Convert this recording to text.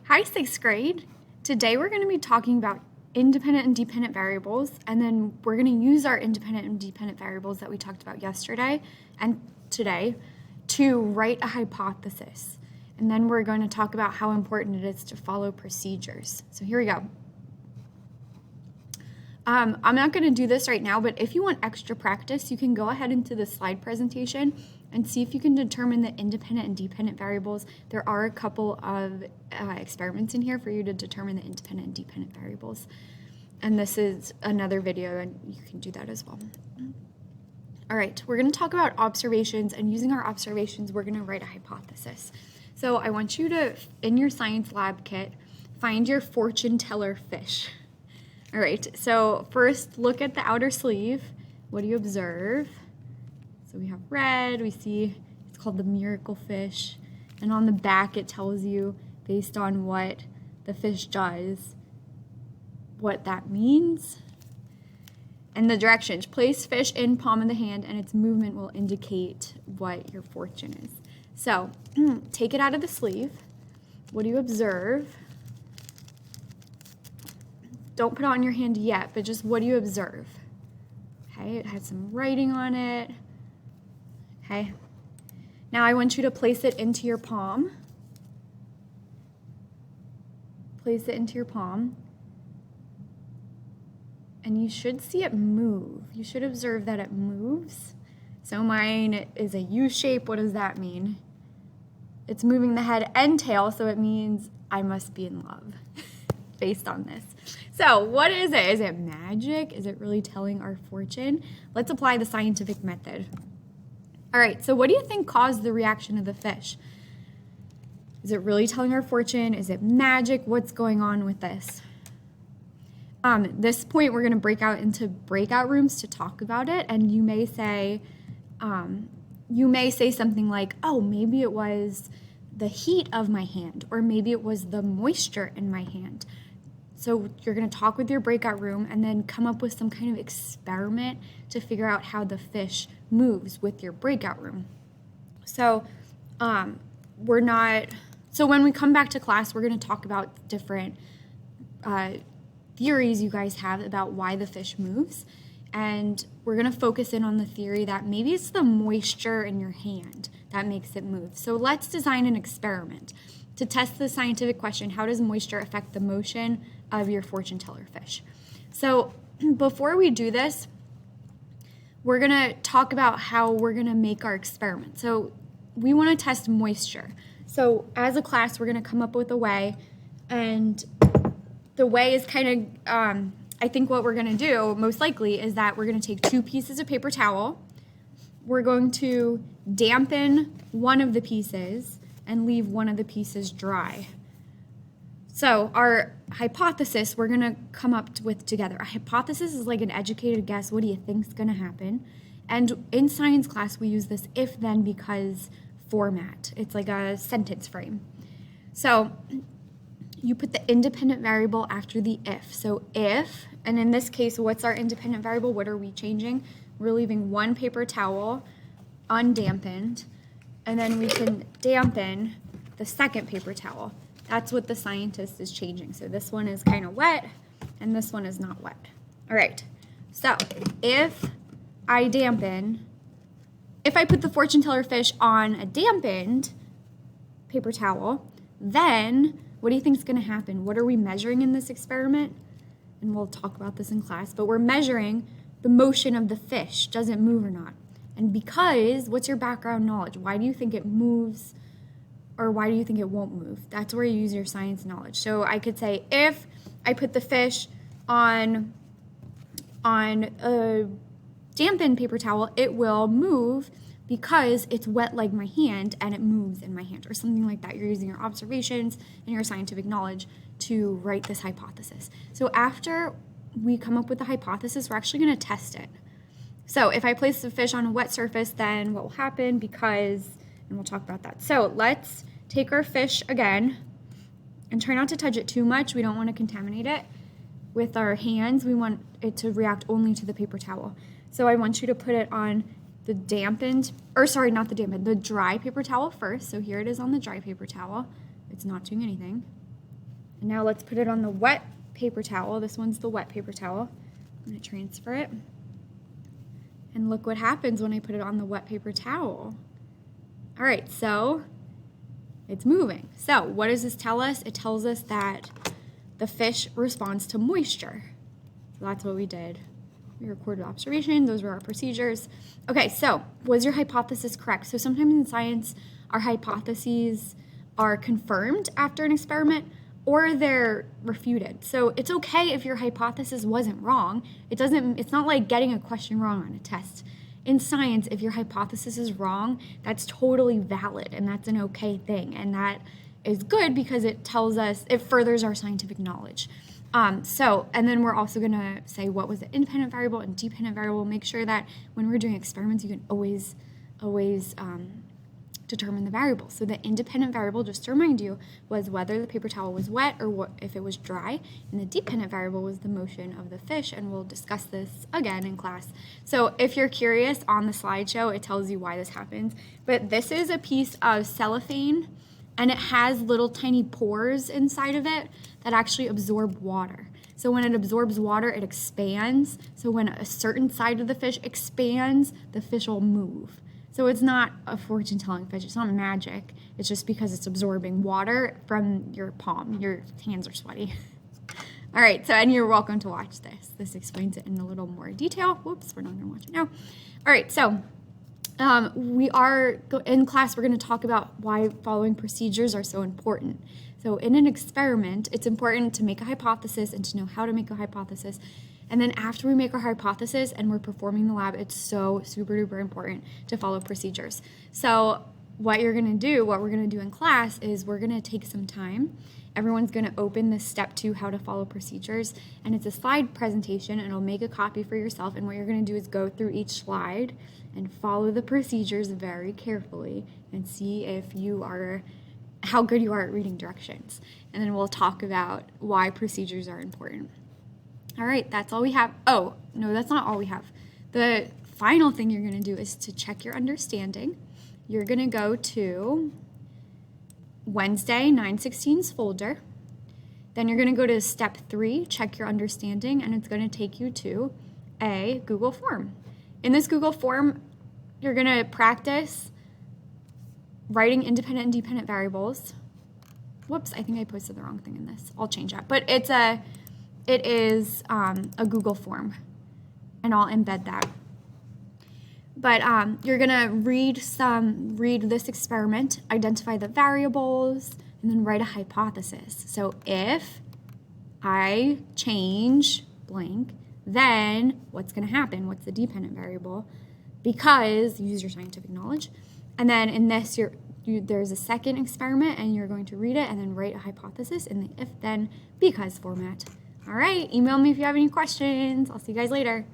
Hi, sixth grade. Today we're going to be talking about independent and dependent variables, and then we're going to use our independent and dependent variables that we talked about yesterday and today to write a hypothesis. And then we're going to talk about how important it is to follow procedures. So here we go. I'm not going to do this right now, but if you want extra practice, you can go ahead into the slide presentation and see if you can determine the independent and dependent variables. There are a couple of experiments in here for you to determine the independent and dependent variables. And this is another video, and you can do that as well. All right, we're going to talk about observations, and using our observations, we're going to write a hypothesis. So I want you to, in your science lab kit, find your fortune teller fish. All right, so first look at the outer sleeve. What do you observe? So we have red, we see it's called the miracle fish. And on the back it tells you, based on what the fish does, what that means. And the directions. Place fish in palm of the hand and its movement will indicate what your fortune is. So take it out of the sleeve. What do you observe? Don't put it on your hand yet, but just what do you observe? Okay, it has some writing on it. Okay. Now I want you to place it into your palm. Place it into your palm. And you should see it move. You should observe that it moves. So mine is a U shape. What does that mean? It's moving the head and tail, so it means I must be in love based on this. So what is it? Is it magic? Is it really telling our fortune? Let's apply the scientific method. All right, so what do you think caused the reaction of the fish? Is it really telling our fortune? Is it magic? What's going on with this? This point, we're going to break out into breakout rooms to talk about it, and you may say something like, oh, maybe it was the heat of my hand, or maybe it was the moisture in my hand. So you're going to talk with your breakout room and then come up with some kind of experiment to figure out how the fish moves with your breakout room. So when we come back to class, we're going to talk about different theories you guys have about why the fish moves. And we're going to focus in on the theory that maybe it's the moisture in your hand that makes it move. So let's design an experiment to test the scientific question, how does moisture affect the motion of your fortune teller fish? So before we do this, we're going to talk about how we're going to make our experiment. So we want to test moisture. So as a class, we're going to come up with a way, and the way is kind of, I think what we're going to do most likely is that we're going to take 2 pieces of paper towel. We're going to dampen one of the pieces and leave one of the pieces dry. So our hypothesis we're going to come up with together. A hypothesis is like an educated guess. What do you think is going to happen? And in science class, we use this if, then, because format. It's like a sentence frame. So you put the independent variable after the if. So if, and in this case, what's our independent variable? What are we changing? We're leaving one paper towel undampened, and then we can dampen the second paper towel. That's what the scientist is changing. So this one is kind of wet, and this one is not wet. All right, so if I put the fortune teller fish on a dampened paper towel, then what do you think is going to happen? What are we measuring in this experiment? And we'll talk about this in class, but we're measuring the motion of the fish. Does it move or not? And because, what's your background knowledge? Why do you think it moves, or why do you think it won't move? That's where you use your science knowledge. So I could say, if I put the fish on a dampened paper towel, it will move because it's wet like my hand and it moves in my hand, or something like that. You're using your observations and your scientific knowledge to write this hypothesis. So after we come up with the hypothesis, we're actually going to test it. So if I place the fish on a wet surface, then what will happen? Because, and we'll talk about that. So let's take our fish again and try not to touch it too much. We don't want to contaminate it with our hands. We want it to react only to the paper towel. So I want you to put it on the dry paper towel first. So here it is on the dry paper towel. It's not doing anything. And now let's put it on the wet paper towel. This one's the wet paper towel. I'm going to transfer it. And look what happens when I put it on the wet paper towel. All right, so it's moving. So what does this tell us? It tells us that the fish responds to moisture. So that's what we did. We recorded observation. Those were our procedures. Okay, so was your hypothesis correct? So sometimes in science, our hypotheses are confirmed after an experiment or they're refuted. So it's okay if your hypothesis wasn't wrong. It's not like getting a question wrong on a test. In science, if your hypothesis is wrong, that's totally valid and that's an okay thing. And that is good because it tells us, it furthers our scientific knowledge. And then we're also gonna say what was the independent variable and dependent variable. Make sure that when we're doing experiments, you can always determine the variable. So the independent variable, just to remind you, was whether the paper towel was wet or if it was dry. And the dependent variable was the motion of the fish, and we'll discuss this again in class. So if you're curious, on the slideshow, it tells you why this happens. But this is a piece of cellophane, and it has little tiny pores inside of it that actually absorb water. So when it absorbs water, it expands. So when a certain side of the fish expands, the fish will move. So it's not a fortune-telling fish. It's not magic. It's just because it's absorbing water from your palm. Your hands are sweaty. All right, so, and you're welcome to watch this. This explains it in a little more detail. Whoops, we're not gonna watch it now. All right, so in class, we're gonna talk about why following procedures are so important. So in an experiment, it's important to make a hypothesis and to know how to make a hypothesis. And then after we make our hypothesis and we're performing the lab, it's so super duper important to follow procedures. So what we're gonna do in class is we're gonna take some time. Everyone's gonna open this step 2, how to follow procedures. And it's a slide presentation, and it'll make a copy for yourself. And what you're gonna do is go through each slide and follow the procedures very carefully and see how good you are at reading directions. And then we'll talk about why procedures are important. All right, that's all we have. Oh, no, that's not all we have. The final thing you're gonna do is to check your understanding. You're gonna go to Wednesday 9/16's folder. Then you're gonna go to step 3, check your understanding, and it's gonna take you to a Google form. In this Google form, you're gonna practice writing independent and dependent variables. Whoops, I think I posted the wrong thing in this. I'll change that. But it is a Google form, and I'll embed that. But you're gonna read this experiment, identify the variables, and then write a hypothesis. So if I change blank, then what's gonna happen? What's the dependent variable? Because use your scientific knowledge. And then in this, there's a second experiment, and you're going to read it and then write a hypothesis in the if, then, because format. All right, email me if you have any questions. I'll see you guys later.